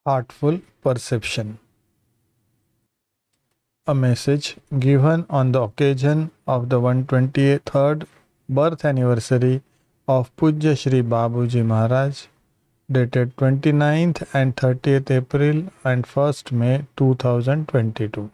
Heartful Perception. A message given on the occasion of the 123rd birth anniversary of Pujya Shri Babuji Maharaj, dated 29th and 30th April and 1st May 2022.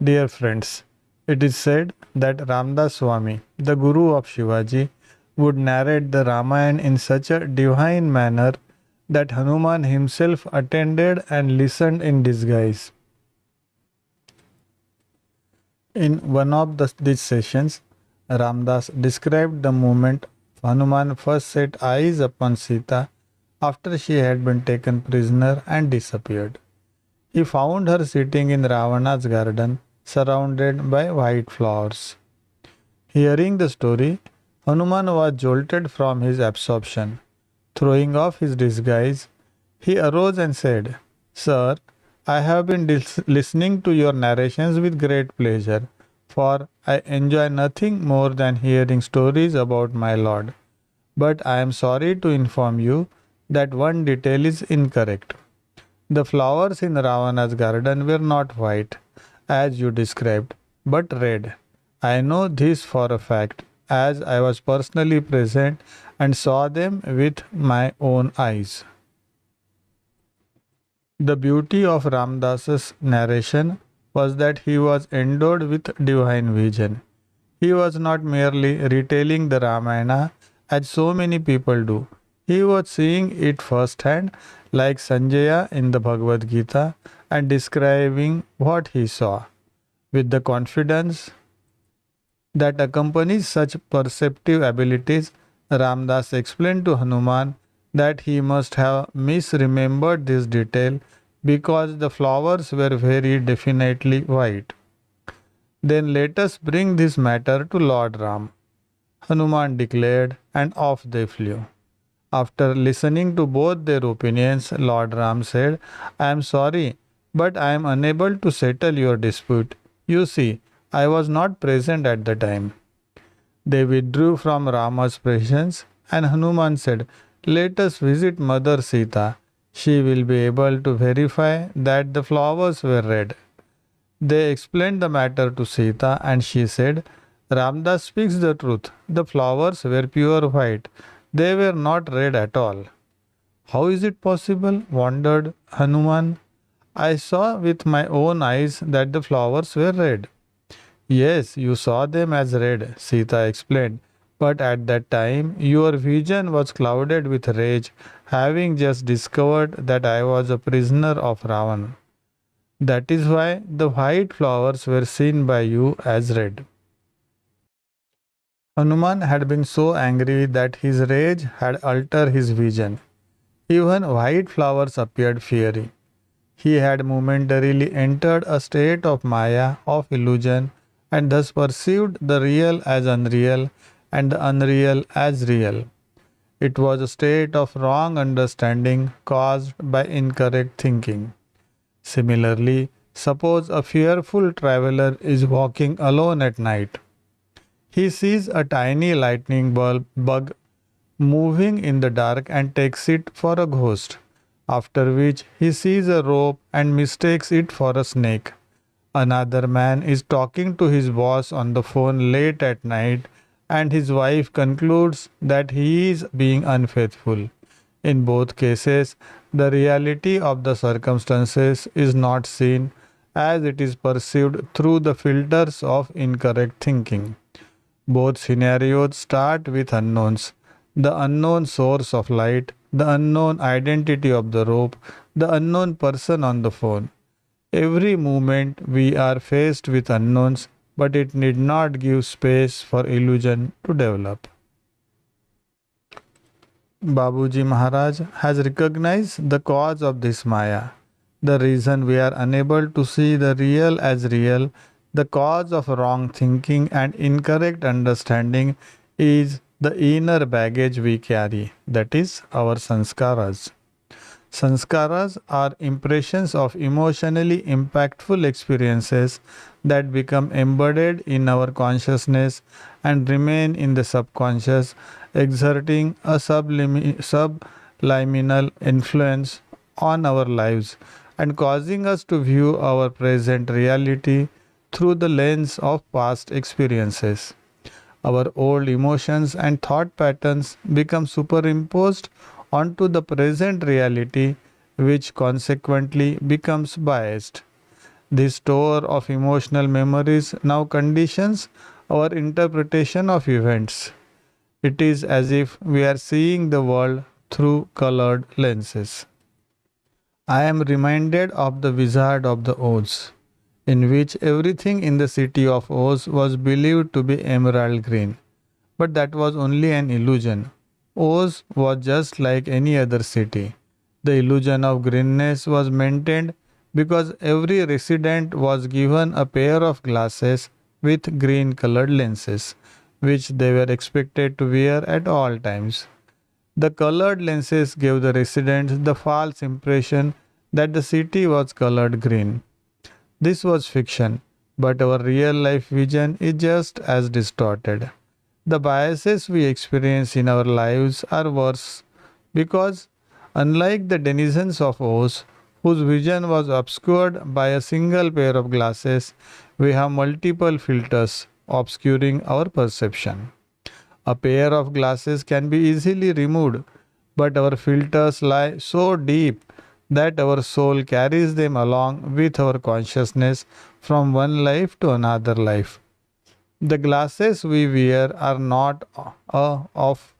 Dear friends, it is said that Ramdas Swami, the Guru of Shivaji, would narrate the Ramayana in such a divine manner that Hanuman himself attended and listened in disguise. In one of these sessions, Ramdas described the moment Hanuman first set eyes upon Sita after she had been taken prisoner and disappeared. He found her sitting in Ravana's garden, surrounded by white flowers. Hearing the story, Hanuman was jolted from his absorption. Throwing off his disguise, he arose and said, "Sir, I have been listening to your narrations with great pleasure, for I enjoy nothing more than hearing stories about my Lord. But I am sorry to inform you that one detail is incorrect. The flowers in Ravana's garden were not white, as you described, but red. I know this for a fact, as I was personally present and saw them with my own eyes." The beauty of Ramdas's narration was that he was endowed with divine vision. He was not merely retelling the Ramayana as so many people do. He was seeing it firsthand, like Sanjaya in the Bhagavad Gita, and describing what he saw. With the confidence that accompanies such perceptive abilities, Ramdas explained to Hanuman that he must have misremembered this detail because the flowers were very definitely white. "Then let us bring this matter to Lord Ram," Hanuman declared, and off they flew. After listening to both their opinions, Lord Ram said, "I am sorry, but I am unable to settle your dispute. You see, I was not present at the time." They withdrew from Rama's presence, and Hanuman said, "Let us visit Mother Sita. She will be able to verify that the flowers were red." They explained the matter to Sita, and she said, "Ramdas speaks the truth. The flowers were pure white. They were not red at all." "How is it possible?" wondered Hanuman. "I saw with my own eyes that the flowers were red." "Yes, you saw them as red," Sita explained, "but at that time your vision was clouded with rage, having just discovered that I was a prisoner of Ravan. That is why the white flowers were seen by you as red." Hanuman had been so angry that his rage had altered his vision. Even white flowers appeared fiery. He had momentarily entered a state of Maya, of illusion, and thus perceived the real as unreal and the unreal as real. It was a state of wrong understanding caused by incorrect thinking. Similarly, suppose a fearful traveler is walking alone at night. He sees a tiny lightning bug moving in the dark and takes it for a ghost, after which he sees a rope and mistakes it for a snake. Another man is talking to his boss on the phone late at night, and his wife concludes that he is being unfaithful. In both cases, the reality of the circumstances is not seen, as it is perceived through the filters of incorrect thinking. Both scenarios start with unknowns: the unknown source of light, the unknown identity of the rope, the unknown person on the phone. Every moment we are faced with unknowns, but it need not give space for illusion to develop. Babuji Maharaj has recognized the cause of this Maya, the reason we are unable to see the real as real, the cause of wrong thinking and incorrect understanding is the inner baggage we carry, that is, our sanskaras. Sanskaras are impressions of emotionally impactful experiences that become embedded in our consciousness and remain in the subconscious, exerting a liminal influence on our lives and causing us to view our present reality through the lens of past experiences. Our old emotions and thought patterns become superimposed onto the present reality, which consequently becomes biased. This store of emotional memories now conditions our interpretation of events. It is as if we are seeing the world through colored lenses. I am reminded of the Wizard of the Oz, in which everything in the city of Oz was believed to be emerald green. But that was only an illusion. Oz was just like any other city. The illusion of greenness was maintained because every resident was given a pair of glasses with green colored lenses, which they were expected to wear at all times. The colored lenses gave the residents the false impression that the city was colored green. This was fiction, but our real life vision is just as distorted. The biases we experience in our lives are worse because, unlike the denizens of Oz, whose vision was obscured by a single pair of glasses, we have multiple filters obscuring our perception. A pair of glasses can be easily removed, but our filters lie so deep that our soul carries them along with our consciousness from one life to another life. The glasses we wear are not of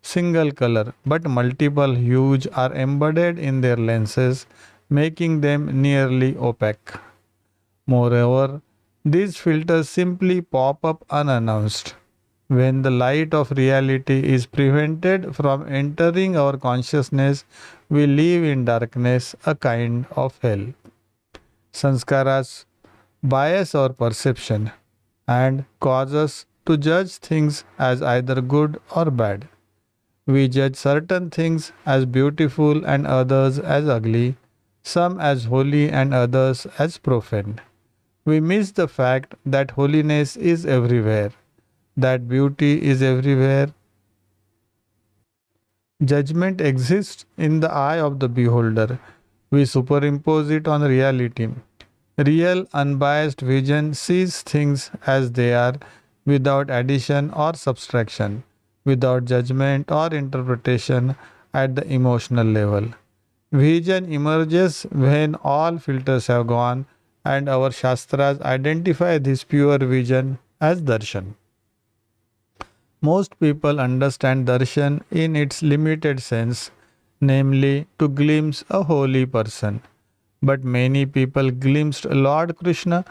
single color, but multiple hues are embedded in their lenses, making them nearly opaque. Moreover, these filters simply pop up unannounced. When the light of reality is prevented from entering our consciousness, we live in darkness, a kind of hell. Sanskaras bias our perception and cause us to judge things as either good or bad. We judge certain things as beautiful and others as ugly, some as holy and others as profane. We miss the fact that holiness is everywhere, that beauty is everywhere. Judgment exists in the eye of the beholder. We superimpose it on reality. Real, unbiased vision sees things as they are without addition or subtraction, without judgment or interpretation at the emotional level. Vision emerges when all filters have gone, and our Shastras identify this pure vision as darshan. Most people understand darshan in its limited sense, namely to glimpse a holy person. But many people glimpsed Lord Krishna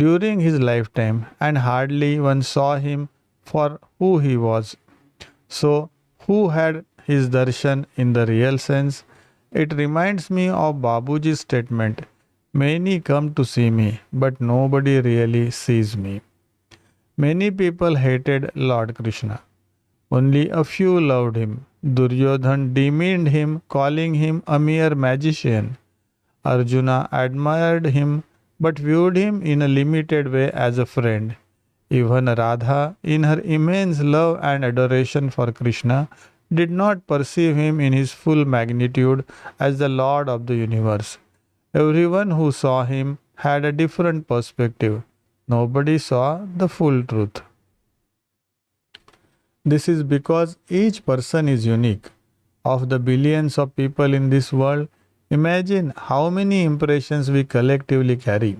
during his lifetime and hardly one saw him for who he was. So, who had his darshan in the real sense? It reminds me of Babuji's statement, many come to see me, but nobody really sees me. Many people hated Lord Krishna. Only a few loved him. Duryodhan demeaned him, calling him a mere magician. Arjuna admired him but viewed him in a limited way as a friend. Even Radha, in her immense love and adoration for Krishna, did not perceive him in his full magnitude as the Lord of the universe. Everyone who saw him had a different perspective. Nobody saw the full truth. This is because each person is unique. Of the billions of people in this world, imagine how many impressions we collectively carry,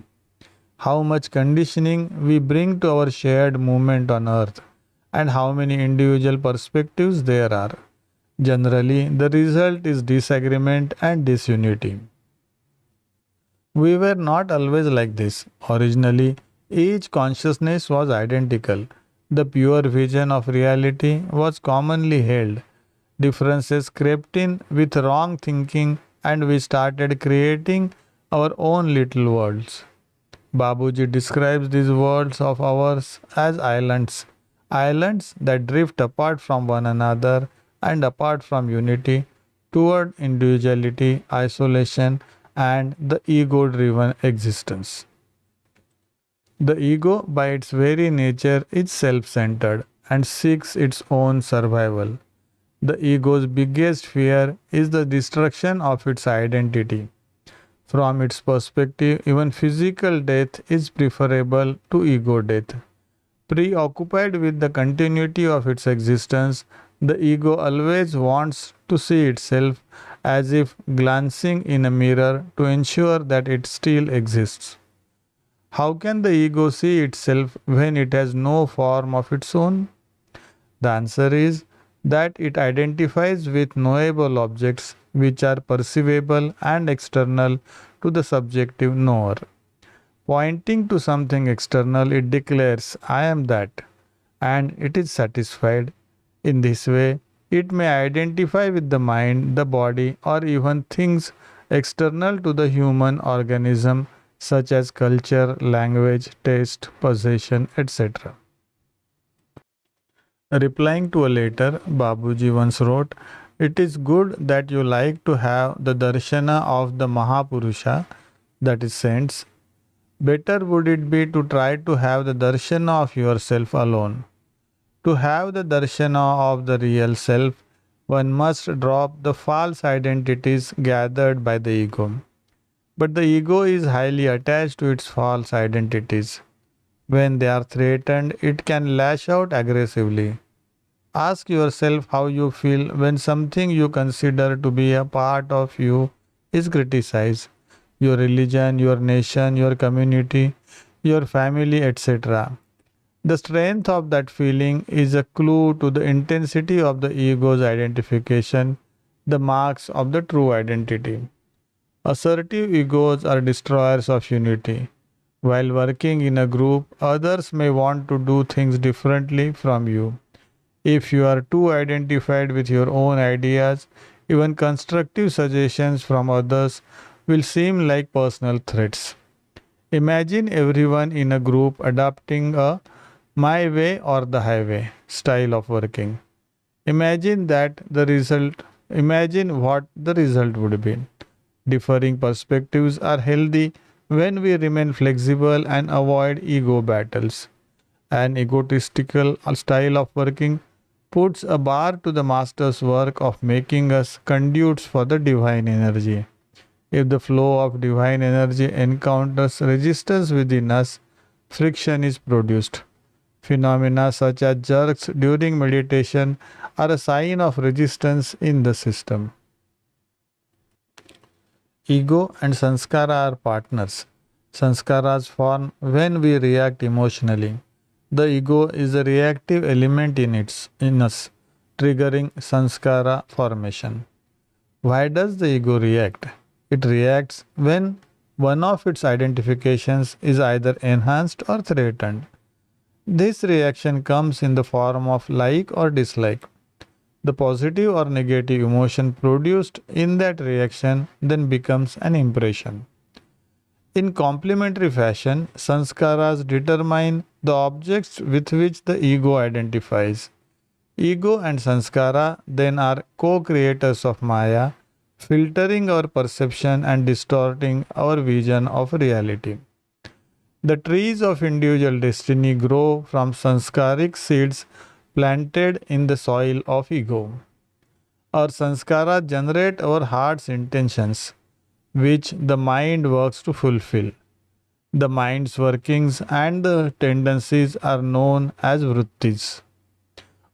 how much conditioning we bring to our shared movement on earth, and how many individual perspectives there are. Generally, the result is disagreement and disunity. We were not always like this. Originally, each consciousness was identical. The pure vision of reality was commonly held. Differences crept in with wrong thinking, and we started creating our own little worlds. Babuji describes these worlds of ours as islands, islands that drift apart from one another and apart from unity toward individuality, isolation, and the ego driven existence. The ego, by its very nature, is self centered and seeks its own survival. The ego's biggest fear is the destruction of its identity. From its perspective, even physical death is preferable to ego death. Preoccupied with the continuity of its existence, the ego always wants to see itself as if glancing in a mirror to ensure that it still exists. How can the ego see itself when it has no form of its own? The answer is that it identifies with knowable objects which are perceivable and external to the subjective knower. Pointing to something external, it declares, I am that, and it is satisfied. In this way, it may identify with the mind, the body, or even things external to the human organism, such as culture, language, taste, possession, etc. Replying to a letter, Babuji once wrote, it is good that you like to have the darshana of the Mahapurusha, that is saints. Better would it be to try to have the darshana of yourself alone. To have the darshana of the real self, one must drop the false identities gathered by the ego. But the ego is highly attached to its false identities. When they are threatened, it can lash out aggressively. Ask yourself how you feel when something you consider to be a part of you is criticized. Your religion, your nation, your community, your family, etc. The strength of that feeling is a clue to the intensity of the ego's identification, the marks of the true identity. Assertive egos are destroyers of unity. While working in a group, others may want to do things differently from you. If you are too identified with your own ideas, even constructive suggestions from others will seem like personal threats. Imagine everyone in a group adopting a my way or the highway style of working. Imagine that the result, imagine what the result would be. Differing perspectives are healthy when we remain flexible and avoid ego battles. An egotistical style of working puts a bar to the master's work of making us conduits for the divine energy. If the flow of divine energy encounters resistance within us, friction is produced. Phenomena such as jerks during meditation are a sign of resistance in the system. Ego and sanskara are partners. Sanskaras form when we react emotionally. The ego is a reactive element in us, triggering sanskara formation. Why does the ego react? It reacts when one of its identifications is either enhanced or threatened. This reaction comes in the form of like or dislike. The positive or negative emotion produced in that reaction then becomes an impression. In complementary fashion, sanskaras determine the objects with which the ego identifies. Ego and sanskara then are co creators of Maya, filtering our perception and distorting our vision of reality. The trees of individual destiny grow from sanskaric seeds planted in the soil of ego. Our sanskara generate our heart's intentions, which the mind works to fulfill. The mind's workings and the tendencies are known as vrittis.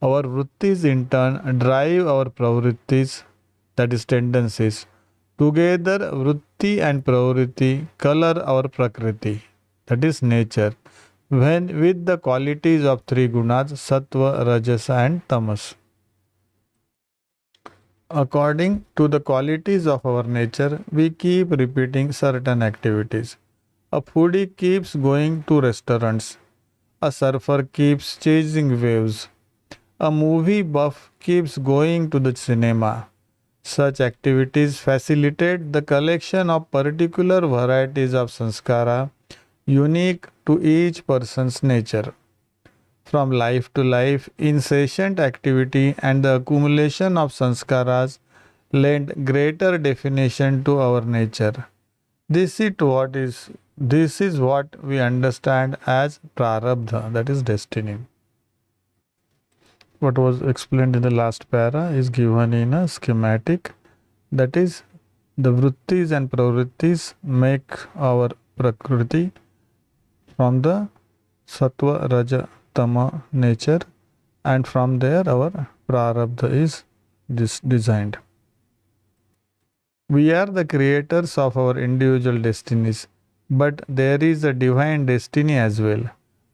Our vrittis in turn drive our pravrittis, that is tendencies. Together, vritti and pravritti color our prakriti, that is nature, when with the qualities of three gunas, sattva, rajas and tamas. According to the qualities of our nature, we keep repeating certain activities. A foodie keeps going to restaurants. A surfer keeps chasing waves. A movie buff keeps going to the cinema. Such activities facilitate the collection of particular varieties of sanskara unique to each person's nature. From life to life, incessant activity and the accumulation of sanskaras lend greater definition to our nature. This is what we understand as prarabdha, that is destiny. what was explained in the last para is given in a schematic. That is, the vrittis and pravrittis make our prakriti from the sattva, raja, tama nature, and from there our prarabdha is designed. We are the creators of our individual destinies, but there is a divine destiny as well,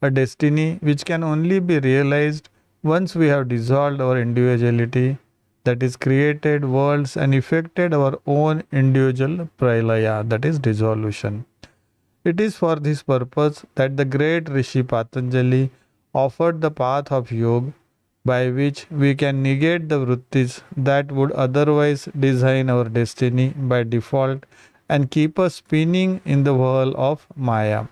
a destiny which can only be realized once we have dissolved our individuality, that is, created worlds and effected our own individual pralaya, that is, dissolution. It is for this purpose that the great Rishi Patanjali offered the path of yoga by which we can negate the vrittis that would otherwise design our destiny by default and keep us spinning in the whirl of Maya.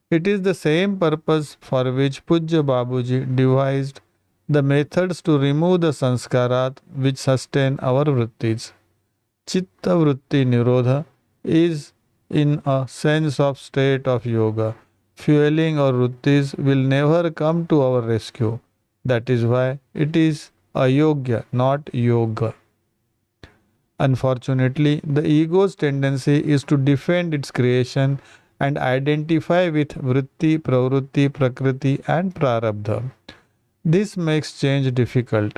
It is the same purpose for which Pujya Babuji devised the methods to remove the sanskarat which sustain our vrittis. Chitta vritti nirodha is in a sense of state of yoga. Fueling our vrittis will never come to our rescue. That is why it is ayogya, not yoga. Unfortunately, the ego's tendency is to defend its creation and identify with vritti, pravrutti, prakriti, and prarabdha. This makes change difficult.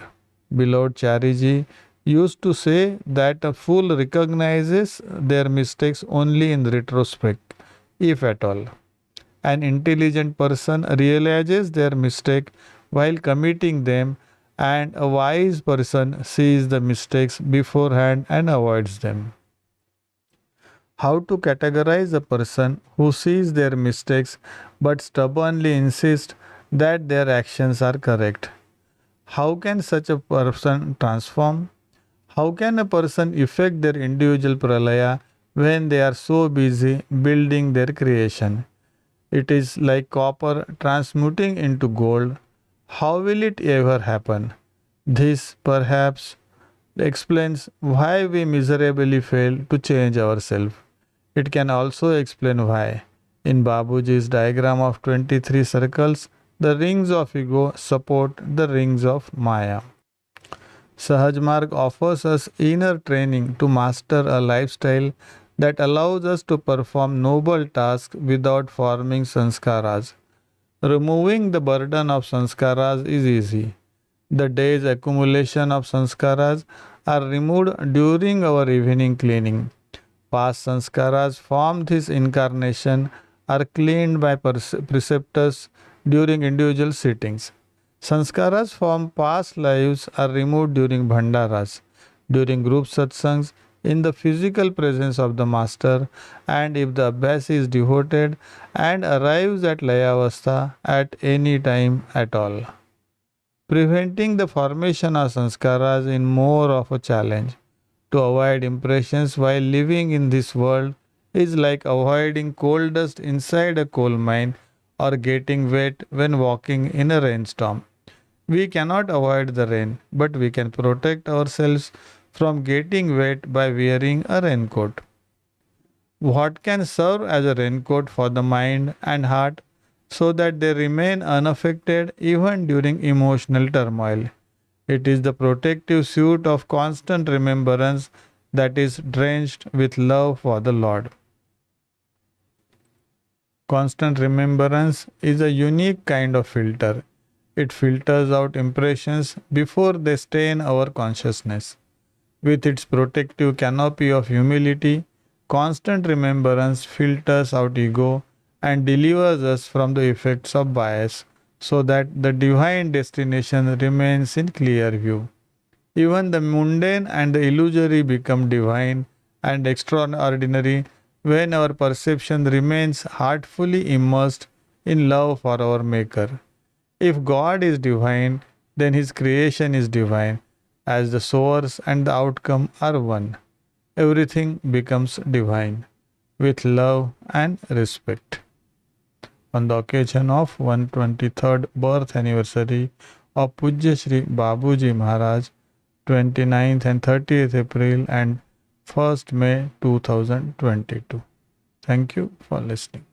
Beloved Chariji used to say that a fool recognizes their mistakes only in retrospect, if at all. An intelligent person realizes their mistake while committing them, and a wise person sees the mistakes beforehand and avoids them. How to categorize a person who sees their mistakes but stubbornly insists that their actions are correct? How can such a person transform? How can a person effect their individual pralaya when they are so busy building their creation? It is like copper transmuting into gold. How will it ever happen? This perhaps explains why we miserably fail to change ourselves. It can also explain why, in Babuji's diagram of 23 circles, the rings of ego support the rings of Maya. Sahaj Marg offers us inner training to master a lifestyle that allows us to perform noble tasks without forming sanskaras. Removing the burden of sanskaras is easy. The day's accumulation of sanskaras are removed during our evening cleaning. Past sanskaras formed this incarnation are cleaned by preceptors during individual sittings. Sanskaras from past lives are removed during Bhandaras, during group satsangs, in the physical presence of the Master, and if the Abhyas is devoted and arrives at Layavastha at any time at all. Preventing the formation of sanskaras is more of a challenge. To avoid impressions while living in this world is like avoiding coal dust inside a coal mine or getting wet when walking in a rainstorm. We cannot avoid the rain, but we can protect ourselves from getting wet by wearing a raincoat. What can serve as a raincoat for the mind and heart so that they remain unaffected even during emotional turmoil? It is the protective suit of constant remembrance that is drenched with love for the Lord. Constant remembrance is a unique kind of filter. It filters out impressions before they stain our consciousness. With its protective canopy of humility, constant remembrance filters out ego and delivers us from the effects of bias so that the divine destination remains in clear view. Even the mundane and the illusory become divine and extraordinary when our perception remains heartfully immersed in love for our Maker. If God is divine, then His creation is divine, as the source and the outcome are one. Everything becomes divine with love and respect. On the occasion of 123rd birth anniversary of Pujya Shri Babuji Maharaj, 29th and 30th April and 1st May 2022. Thank you for listening.